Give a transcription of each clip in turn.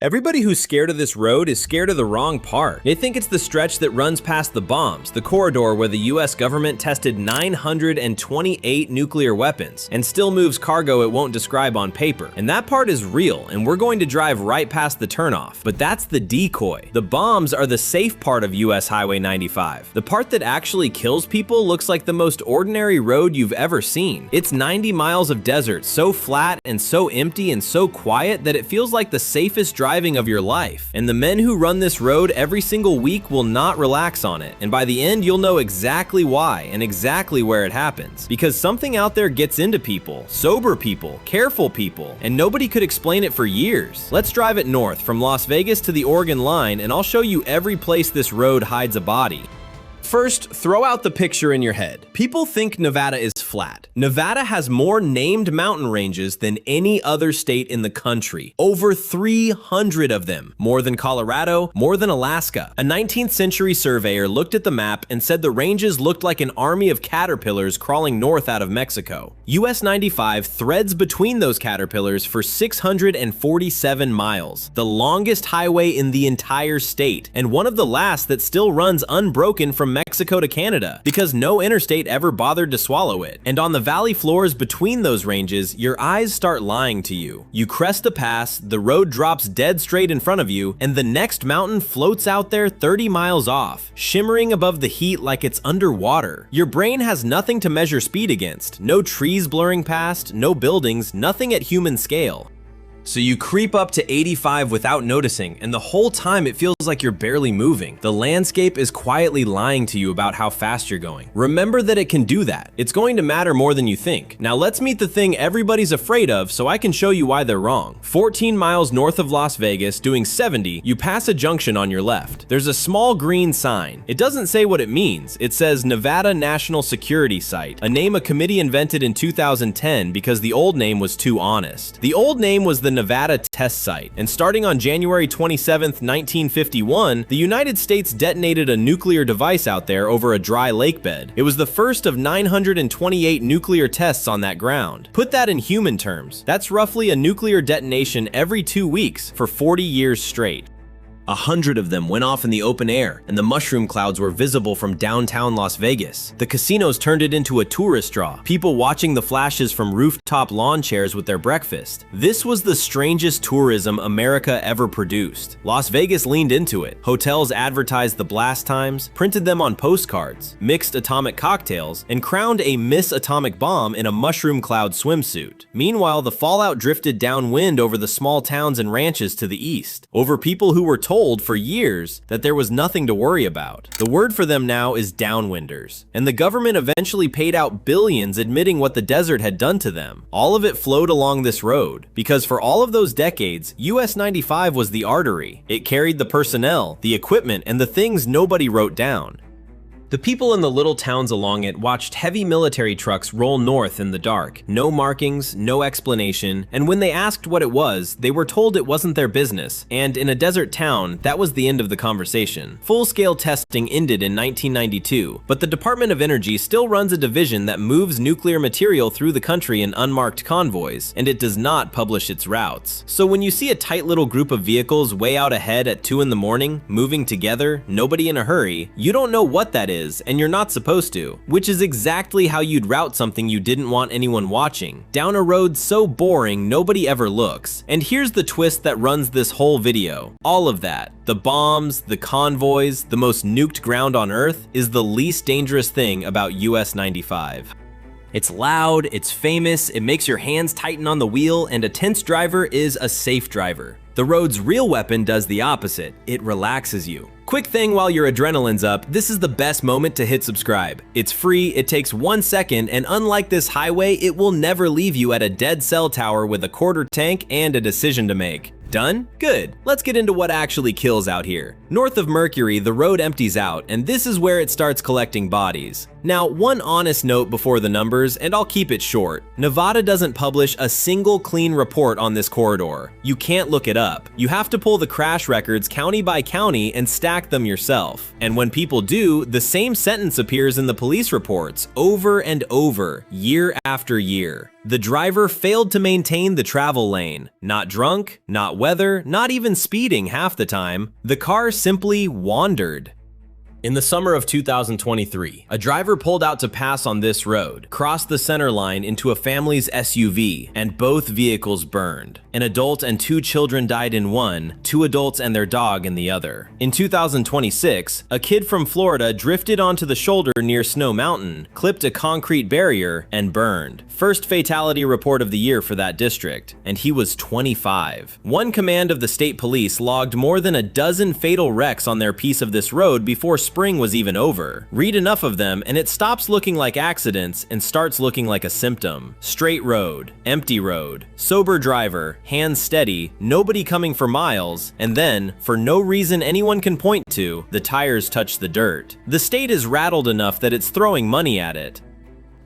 Everybody who's scared of this road is scared of the wrong part. They think it's the stretch that runs past the bombs, the corridor where the US government tested 928 nuclear weapons, and still moves cargo it won't describe on paper. And that part is real, and we're going to drive right past the turnoff. But that's the decoy. The bombs are the safe part of US Highway 95. The part that actually kills people looks like the most ordinary road you've ever seen. It's 90 miles of desert, so flat and so empty and so quiet that it feels like the safest driving of your life. And the men who run this road every single week will not relax on it. And by the end, you'll know exactly why and exactly where it happens. Because something out there gets into people, sober people, careful people, and nobody could explain it for years. Let's drive it north from Las Vegas to the Oregon line, and I'll show you every place this road hides a body. First, throw out the picture in your head. People think Nevada is flat. Nevada has more named mountain ranges than any other state in the country. Over 300 of them. More than Colorado, more than Alaska. A 19th century surveyor looked at the map and said the ranges looked like an army of caterpillars crawling north out of Mexico. US 95 threads between those caterpillars for 647 miles. The longest highway in the entire state, and one of the last that still runs unbroken from Mexico to Canada, because no interstate ever bothered to swallow it. And on the valley floors between those ranges, your eyes start lying to you. You crest a pass, the road drops dead straight in front of you, and the next mountain floats out there 30 miles off, shimmering above the heat like it's underwater. Your brain has nothing to measure speed against. No trees blurring past, no buildings, nothing at human scale. So you creep up to 85 without noticing, and the whole time it feels like you're barely moving. The landscape is quietly lying to you about how fast you're going. Remember that it can do that. It's going to matter more than you think. Now let's meet the thing everybody's afraid of so I can show you why they're wrong. 14 miles north of Las Vegas, doing 70, you pass a junction on your left. There's a small green sign. It doesn't say what it means. It says Nevada National Security Site, a name a committee invented in 2010 because the old name was too honest. The old name was the Nevada Test Site, and starting on January 27, 1951, the United States detonated a nuclear device out there over a dry lake bed. It was the first of 928 nuclear tests on that ground. Put that in human terms. That's roughly a nuclear detonation every 2 weeks for 40 years straight. 100 of them went off in the open air, and the mushroom clouds were visible from downtown Las Vegas. The casinos turned it into a tourist draw, people watching the flashes from rooftop lawn chairs with their breakfast. This was the strangest tourism America ever produced. Las Vegas leaned into it. Hotels advertised the blast times, printed them on postcards, mixed atomic cocktails, and crowned a Miss Atomic Bomb in a mushroom cloud swimsuit. Meanwhile, the fallout drifted downwind over the small towns and ranches to the east, over people who were told for years that there was nothing to worry about. The word for them now is downwinders, and the government eventually paid out billions admitting what the desert had done to them. All of it flowed along this road, because for all of those decades, US 95 was the artery. It carried the personnel, the equipment, and the things nobody wrote down. The people in the little towns along it watched heavy military trucks roll north in the dark. No markings, no explanation, and when they asked what it was, they were told it wasn't their business, and in a desert town, that was the end of the conversation. Full-scale testing ended in 1992, but the Department of Energy still runs a division that moves nuclear material through the country in unmarked convoys, and it does not publish its routes. So when you see a tight little group of vehicles way out ahead at 2 in the morning, moving together, nobody in a hurry, you don't know what that is, and you're not supposed to, which is exactly how you'd route something you didn't want anyone watching, down a road so boring nobody ever looks. And here's the twist that runs this whole video. All of that, the bombs, the convoys, the most nuked ground on Earth, is the least dangerous thing about US 95. It's loud, it's famous, it makes your hands tighten on the wheel, and a tense driver is a safe driver. The road's real weapon does the opposite. It relaxes you. Quick thing while your adrenaline's up, this is the best moment to hit subscribe. It's free, it takes 1 second, and unlike this highway, it will never leave you at a dead cell tower with a quarter tank and a decision to make. Done? Good. Let's get into what actually kills out here. North of Mercury, the road empties out, and this is where it starts collecting bodies. Now, one honest note before the numbers, and I'll keep it short. Nevada doesn't publish a single clean report on this corridor. You can't look it up. You have to pull the crash records county by county and stack them yourself. And when people do, the same sentence appears in the police reports over and over, year after year. The driver failed to maintain the travel lane. Not drunk, not weather, not even speeding half the time. The car simply wandered. In the summer of 2023, a driver pulled out to pass on this road, crossed the center line into a family's SUV, and both vehicles burned. An adult and 2 children died in one, 2 adults and their dog in the other. In 2026, a kid from Florida drifted onto the shoulder near Snow Mountain, clipped a concrete barrier, and burned. First fatality report of the year for that district, and he was 25. One command of the state police logged more than a dozen fatal wrecks on their piece of this road before spring was even over. Read enough of them and it stops looking like accidents and starts looking like a symptom. Straight road, empty road, sober driver, hands steady, nobody coming for miles, and then, for no reason anyone can point to, the tires touch the dirt. The state is rattled enough that it's throwing money at it.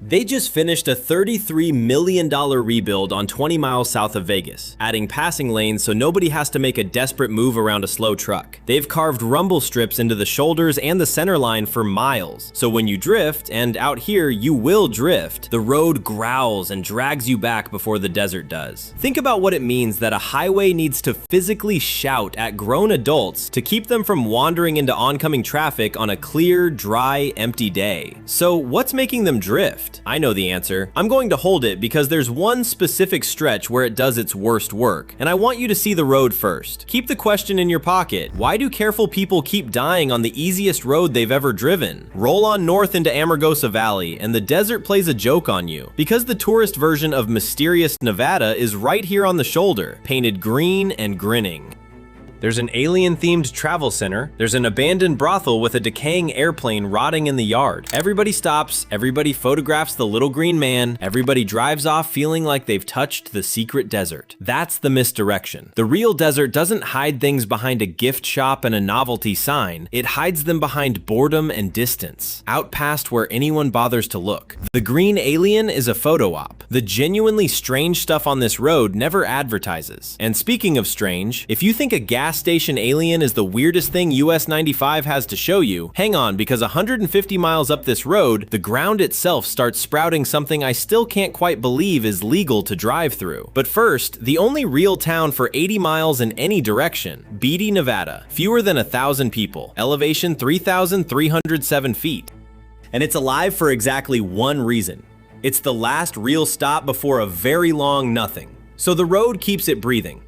They just finished a $33 million rebuild on 20 miles south of Vegas, adding passing lanes so nobody has to make a desperate move around a slow truck. They've carved rumble strips into the shoulders and the center line for miles, so when you drift, and out here you will drift, the road growls and drags you back before the desert does. Think about what it means that a highway needs to physically shout at grown adults to keep them from wandering into oncoming traffic on a clear, dry, empty day. So what's making them drift? I know the answer. I'm going to hold it because there's one specific stretch where it does its worst work, and I want you to see the road first. Keep the question in your pocket. Why do careful people keep dying on the easiest road they've ever driven? Roll on north into Amargosa Valley, and the desert plays a joke on you. Because the tourist version of mysterious Nevada is right here on the shoulder, painted green and grinning. There's an alien-themed travel center. There's an abandoned brothel with a decaying airplane rotting in the yard. Everybody stops, everybody photographs the little green man, everybody drives off feeling like they've touched the secret desert. That's the misdirection. The real desert doesn't hide things behind a gift shop and a novelty sign. It hides them behind boredom and distance, out past where anyone bothers to look. The green alien is a photo op. The genuinely strange stuff on this road never advertises. And speaking of strange, if you think a gas station alien is the weirdest thing US 95 has to show you, hang on, because 150 miles up this road, the ground itself starts sprouting something I still can't quite believe is legal to drive through. But first, the only real town for 80 miles in any direction, Beatty, Nevada. Fewer than 1,000 people. Elevation 3,307 feet. And it's alive for exactly one reason. It's the last real stop before a very long nothing. So the road keeps it breathing.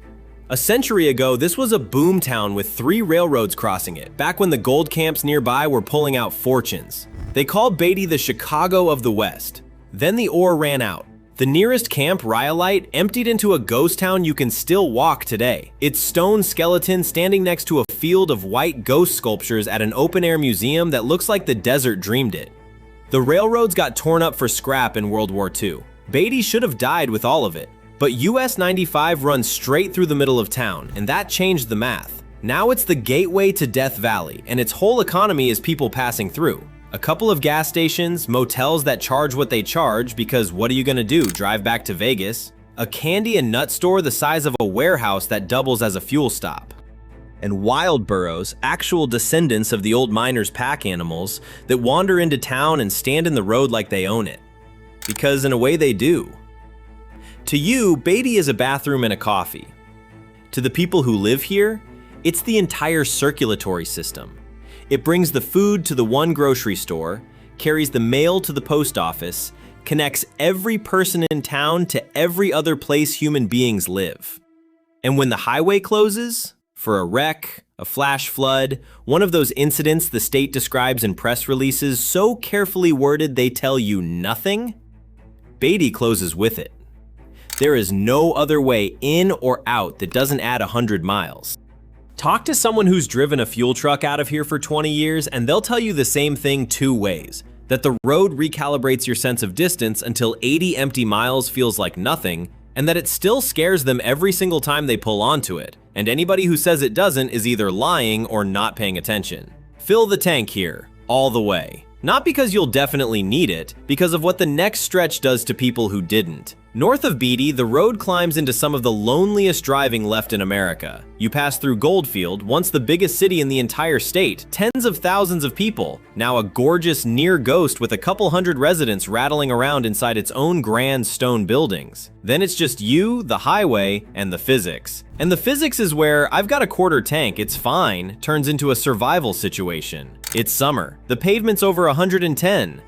A century ago, this was a boom town with 3 railroads crossing it, back when the gold camps nearby were pulling out fortunes. They called Beatty the Chicago of the West. Then the ore ran out. The nearest camp, Rhyolite, emptied into a ghost town you can still walk today. Its stone skeleton standing next to a field of white ghost sculptures at an open-air museum that looks like the desert dreamed it. The railroads got torn up for scrap in World War II. Beatty should have died with all of it. But US 95 runs straight through the middle of town, and that changed the math. Now it's the gateway to Death Valley, and its whole economy is people passing through. A couple of gas stations, motels that charge what they charge because what are you gonna do, drive back to Vegas? A candy and nut store the size of a warehouse that doubles as a fuel stop. And wild burros, actual descendants of the old miners' pack animals that wander into town and stand in the road like they own it. Because in a way they do. To you, Beatty is a bathroom and a coffee. To the people who live here, it's the entire circulatory system. It brings the food to the one grocery store, carries the mail to the post office, connects every person in town to every other place human beings live. And when the highway closes, for a wreck, a flash flood, one of those incidents the state describes in press releases so carefully worded they tell you nothing, Beatty closes with it. There is no other way in or out that doesn't add 100 miles. Talk to someone who's driven a fuel truck out of here for 20 years and they'll tell you the same thing 2 ways. That the road recalibrates your sense of distance until 80 empty miles feels like nothing, and that it still scares them every single time they pull onto it. And anybody who says it doesn't is either lying or not paying attention. Fill the tank here, all the way. Not because you'll definitely need it, because of what the next stretch does to people who didn't. North of Beatty, the road climbs into some of the loneliest driving left in America. You pass through Goldfield, once the biggest city in the entire state, tens of thousands of people, now a gorgeous near ghost with a couple hundred residents rattling around inside its own grand stone buildings. Then it's just you, the highway, and the physics. And the physics is where I've got a quarter tank, it's fine, turns into a survival situation. It's summer. The pavement's over 110.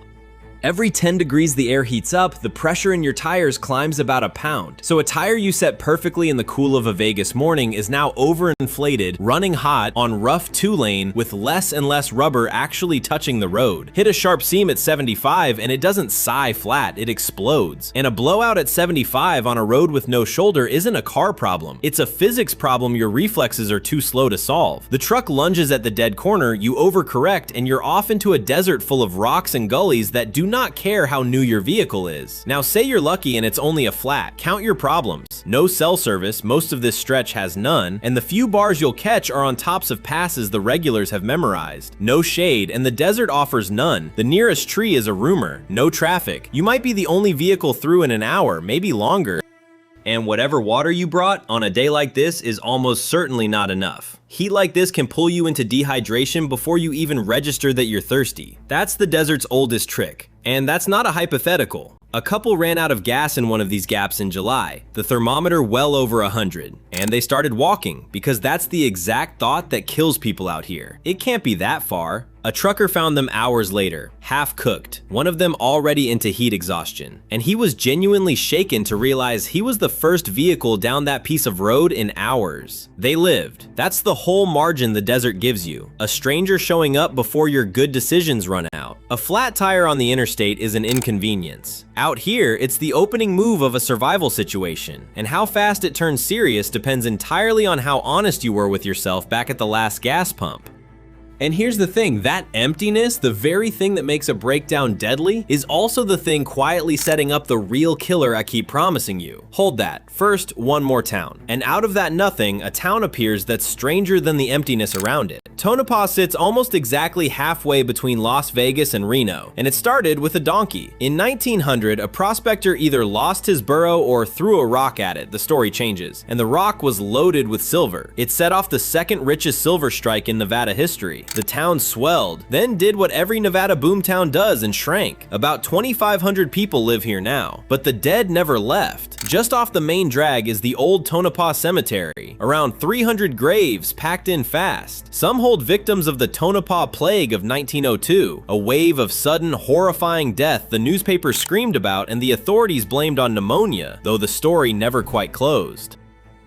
Every 10 degrees the air heats up, the pressure in your tires climbs about a pound. So a tire you set perfectly in the cool of a Vegas morning is now overinflated, running hot on rough 2-lane with less and less rubber actually touching the road. Hit a sharp seam at 75 and it doesn't sigh flat, it explodes. And a blowout at 75 on a road with no shoulder isn't a car problem. It's a physics problem your reflexes are too slow to solve. The truck lunges at the dead corner, you overcorrect, and you're off into a desert full of rocks and gullies that do not care how new your vehicle is. Now say you're lucky and it's only a flat. Count your problems. No cell service, most of this stretch has none, and the few bars you'll catch are on tops of passes the regulars have memorized. No shade, and the desert offers none. The nearest tree is a rumor. No traffic. You might be the only vehicle through in an hour, maybe longer. And whatever water you brought on a day like this is almost certainly not enough. Heat like this can pull you into dehydration before you even register that you're thirsty. That's the desert's oldest trick. And that's not a hypothetical. A couple ran out of gas in one of these gaps in July, the thermometer well over 100, and they started walking because that's the exact thought that kills people out here. It can't be that far. A trucker found them hours later, half cooked, one of them already into heat exhaustion, and he was genuinely shaken to realize he was the first vehicle down that piece of road in hours. They lived. That's the whole margin the desert gives you. A stranger showing up before your good decisions run out. A flat tire on the interstate is an inconvenience. Out here, it's the opening move of a survival situation, and how fast it turns serious depends entirely on how honest you were with yourself back at the last gas pump. And here's the thing, that emptiness, the very thing that makes a breakdown deadly, is also the thing quietly setting up the real killer I keep promising you. Hold that. First, one more town. And out of that nothing, a town appears that's stranger than the emptiness around it. Tonopah sits almost exactly halfway between Las Vegas and Reno, and it started with a donkey. In 1900, a prospector either lost his burro or threw a rock at it, the story changes, and the rock was loaded with silver. It set off the second richest silver strike in Nevada history. The town swelled, then did what every Nevada boomtown does and shrank. About 2,500 people live here now, but the dead never left. Just off the main drag is the old Tonopah Cemetery, around 300 graves packed in fast. Some hold victims of the Tonopah Plague of 1902, a wave of sudden, horrifying death the newspapers screamed about and the authorities blamed on pneumonia, though the story never quite closed.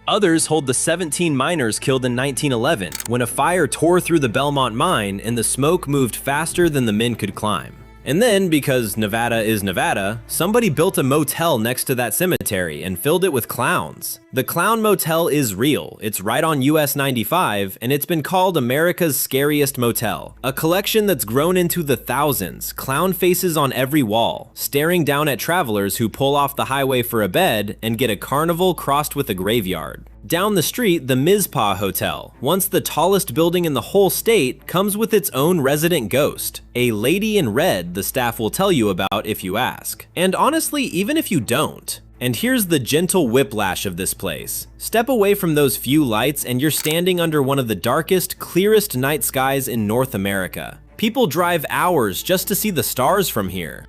Others hold the 17 miners killed in 1911, when a fire tore through the Belmont mine and the smoke moved faster than the men could climb. And then, because Nevada is Nevada, somebody built a motel next to that cemetery and filled it with clowns. The Clown Motel is real, it's right on US 95, and it's been called America's Scariest Motel. A collection that's grown into the thousands, clown faces on every wall, staring down at travelers who pull off the highway for a bed and get a carnival crossed with a graveyard. Down the street, the Mizpah Hotel, once the tallest building in the whole state, comes with its own resident ghost. A lady in red the staff will tell you about if you ask. And honestly, even if you don't. And here's the gentle whiplash of this place. Step away from those few lights and you're standing under one of the darkest, clearest night skies in North America. People drive hours just to see the stars from here.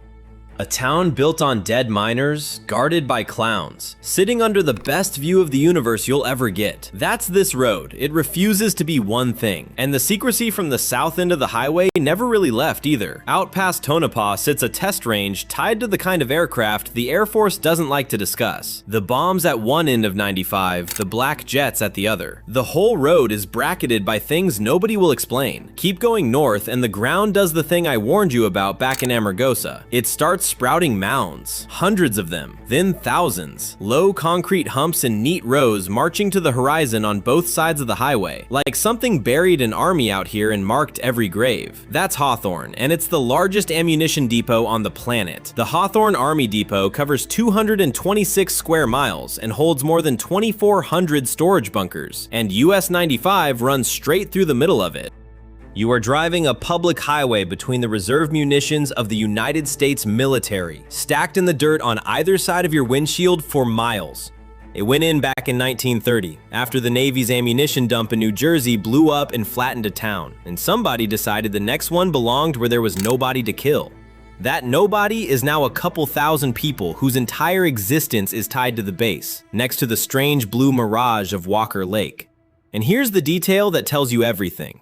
A town built on dead miners, guarded by clowns, sitting under the best view of the universe you'll ever get. That's this road. It refuses to be one thing. And the secrecy from the south end of the highway never really left either. Out past Tonopah sits a test range tied to the kind of aircraft the Air Force doesn't like to discuss. The bombs at one end of 95, the black jets at the other. The whole road is bracketed by things nobody will explain. Keep going north and the ground does the thing I warned you about back in Amargosa. It starts sprouting mounds, hundreds of them, then thousands. Low concrete humps in neat rows marching to the horizon on both sides of the highway, like something buried an army out here and marked every grave. That's Hawthorne, and it's the largest ammunition depot on the planet. The Hawthorne Army Depot covers 226 square miles and holds more than 2,400 storage bunkers, and US 95 runs straight through the middle of it. You are driving a public highway between the reserve munitions of the United States military, stacked in the dirt on either side of your windshield for miles. It went in back in 1930, after the Navy's ammunition dump in New Jersey blew up and flattened a town, and somebody decided the next one belonged where there was nobody to kill. That nobody is now a couple thousand people whose entire existence is tied to the base, next to the strange blue mirage of Walker Lake. And here's the detail that tells you everything.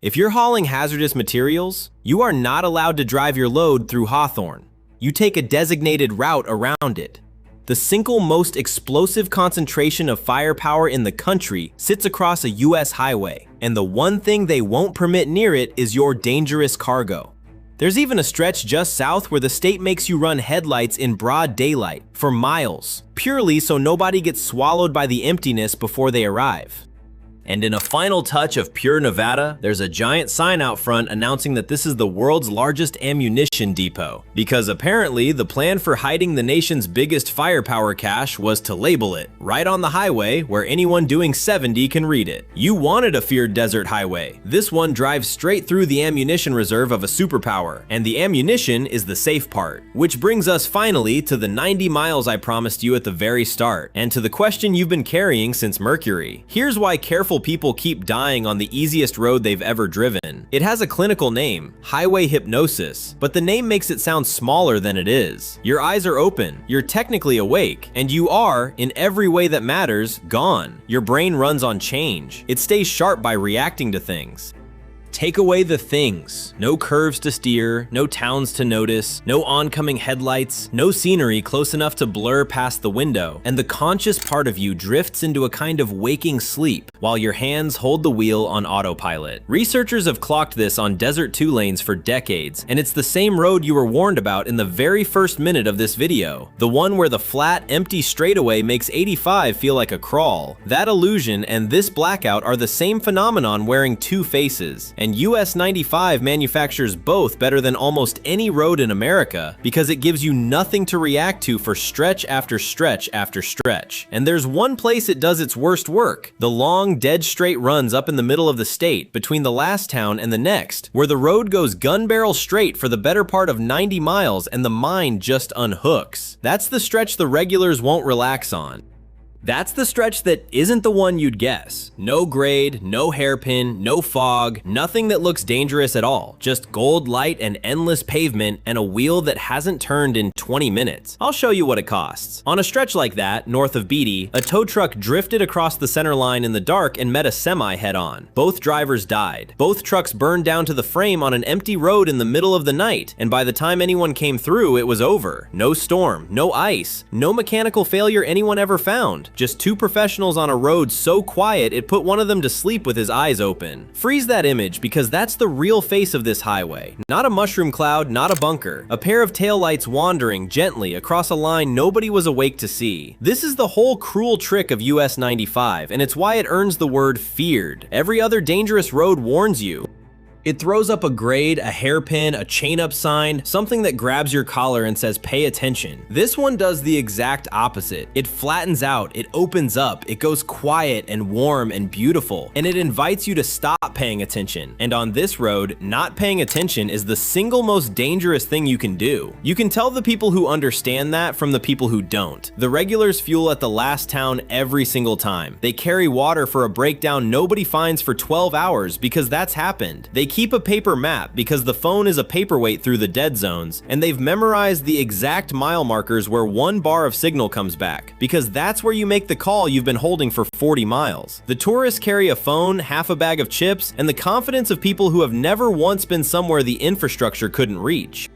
If you're hauling hazardous materials, you are not allowed to drive your load through Hawthorne. You take a designated route around it. The single most explosive concentration of firepower in the country sits across a US highway, and the one thing they won't permit near it is your dangerous cargo. There's even a stretch just south where the state makes you run headlights in broad daylight for miles, purely so nobody gets swallowed by the emptiness before they arrive. And in a final touch of pure Nevada, there's a giant sign out front announcing that this is the world's largest ammunition depot. Because apparently, the plan for hiding the nation's biggest firepower cache was to label it right on the highway where anyone doing 70 can read it. You wanted a feared desert highway. This one drives straight through the ammunition reserve of a superpower, and the ammunition is the safe part. Which brings us finally to the 90 miles I promised you at the very start, and to the question you've been carrying since Mercury. Here's why careful people keep dying on the easiest road they've ever driven. It has a clinical name, highway hypnosis, but the name makes it sound smaller than it is. Your eyes are open, you're technically awake, and you are, in every way that matters, gone. Your brain runs on change. It stays sharp by reacting to things. Take away the things. No curves to steer, no towns to notice, no oncoming headlights, no scenery close enough to blur past the window, and the conscious part of you drifts into a kind of waking sleep while your hands hold the wheel on autopilot. Researchers have clocked this on desert 2 lanes for decades, and it's the same road you were warned about in the very first minute of this video. The one where the flat, empty straightaway makes 85 feel like a crawl. That illusion and this blackout are the same phenomenon wearing 2 faces. And US 95 manufactures both better than almost any road in America because it gives you nothing to react to for stretch after stretch after stretch. And there's one place it does its worst work: the long, dead straight runs up in the middle of the state between the last town and the next, where the road goes gun barrel straight for the better part of 90 miles and the mind just unhooks. That's the stretch the regulars won't relax on. That's the stretch that isn't the one you'd guess. No grade, no hairpin, no fog, nothing that looks dangerous at all. Just gold light and endless pavement and a wheel that hasn't turned in 20 minutes. I'll show you what it costs. On a stretch like that, north of Beatty, a tow truck drifted across the center line in the dark and met a semi head-on. Both drivers died. Both trucks burned down to the frame on an empty road in the middle of the night, and by the time anyone came through, it was over. No storm, no ice, no mechanical failure anyone ever found. Just 2 professionals on a road so quiet it put one of them to sleep with his eyes open. Freeze that image because that's the real face of this highway. Not a mushroom cloud, not a bunker. A pair of taillights wandering gently across a line nobody was awake to see. This is the whole cruel trick of US 95, and it's why it earns the word feared. Every other dangerous road warns you. It throws up a grade, a hairpin, a chain-up sign, something that grabs your collar and says pay attention. This one does the exact opposite. It flattens out, it opens up, it goes quiet and warm and beautiful, and it invites you to stop paying attention. And on this road, not paying attention is the single most dangerous thing you can do. You can tell the people who understand that from the people who don't. The regulars fuel at the last town every single time. They carry water for a breakdown nobody finds for 12 hours because that's happened. They keep a paper map because the phone is a paperweight through the dead zones, and they've memorized the exact mile markers where 1 bar of signal comes back, because that's where you make the call you've been holding for 40 miles. The tourists carry a phone, half a bag of chips, and the confidence of people who have never once been somewhere the infrastructure couldn't reach.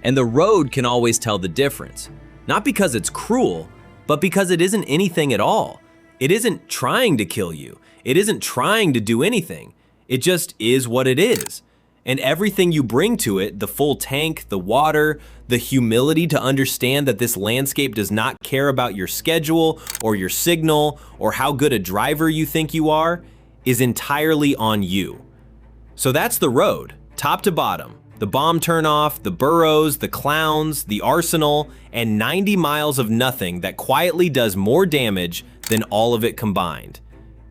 And the road can always tell the difference. Not because it's cruel, but because it isn't anything at all. It isn't trying to kill you. It isn't trying to do anything. It just is what it is. And everything you bring to it, the full tank, the water, the humility to understand that this landscape does not care about your schedule or your signal or how good a driver you think you are, is entirely on you. So that's the road, top to bottom. The bomb turnoff, the burrows, the clowns, the arsenal, and 90 miles of nothing that quietly does more damage than all of it combined.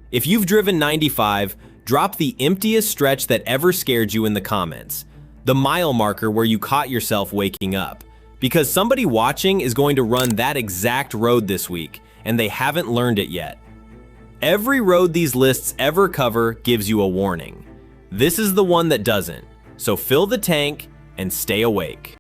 If you've driven 95, drop the emptiest stretch that ever scared you in the comments. The mile marker where you caught yourself waking up. Because somebody watching is going to run that exact road this week, and they haven't learned it yet. Every road these lists ever cover gives you a warning. This is the one that doesn't, so fill the tank and stay awake.